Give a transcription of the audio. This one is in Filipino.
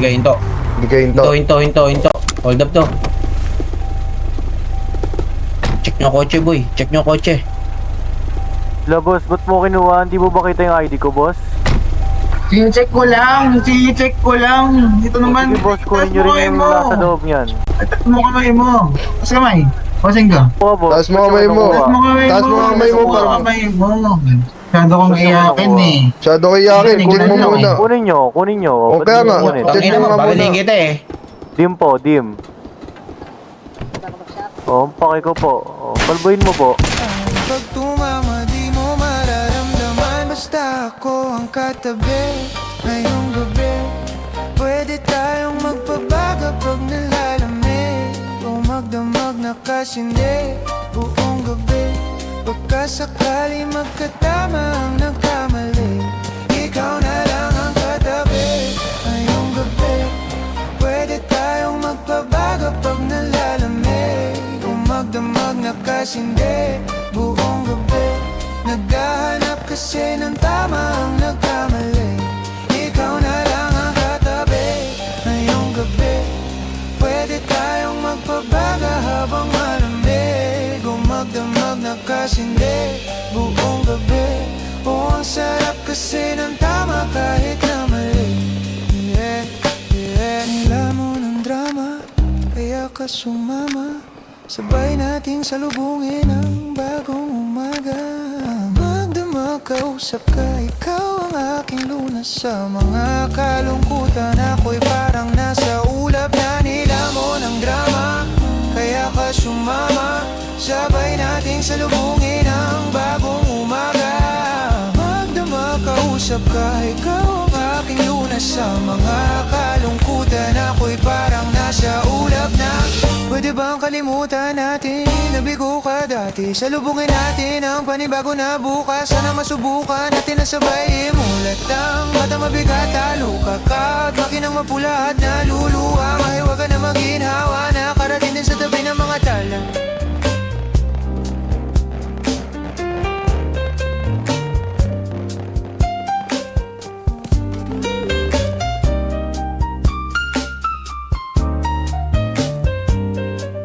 Sige, hinto. Hindi kayo Hinto. Hold up to. Check nyo kotse, boy. Check nyo kotse. La boss, ba't mo kinuha? Hindi mo ba kita yung ID ko, boss? Sine-check ko lang. Ito naman. Sige boss, kunin nyo rin yung nasa loob niyan. Taas mo kamay mo. Taas kamay. Pasing ka. Oo boss. Taas mo kamay mo. Taas mo kamay mo para... Masyado kong iyakin eh. Masyado kayo yakin. Check mo muna. Kunin nyo. O kaya nga. Check Tangina mo mo, nga muna. babaling kita eh. Dim po, dim. Oo, paki ko po. Palboyin mo po. Pag tumama di mo mararamdaman, basta ako ang katabi. Ngayong gabi pwede tayong magpabaga pag nalalamig, o magdamag na kasindi buong gabi. Pagkasakali magkatama ang nagkamali, ikaw na lang ang katabi. Ngayong gabi pwede tayong magpabaga pag nalalamig, o magdamag na kasindi buong gabi. Naghahanap kasi ng tama ang nagkamali, ikaw na lang ang katabi. Ngayong gabi pwede tayong magpabaga habang malamig, o magdamag na kasindi buong gabi. O ang sarap kasi ng tama kahit na mali. Nila mo ng drama, kaya ka sumama. Sabay nating salubungin ang bagong umaga. Magdamag, kausap ka, ikaw ang aking lunas. Sa mga kalungkutan ako'y parang nasa ulap na. Nila mo ng drama, kaya ka sumama. Sabay nating salubungin ang bagong umaga. Magdamag, kausap ka, ikaw ang aking lunas. Sa mga kalungkutan ako'y parang nasa ulap na. Pwede bang kalimutan natin? Nabigo ka dati. Salubungin natin ang panibago na bukas. Sana masubukan natin na sabay imulat ang mata mabigat. Talo ka at makinang mapula at naluluwang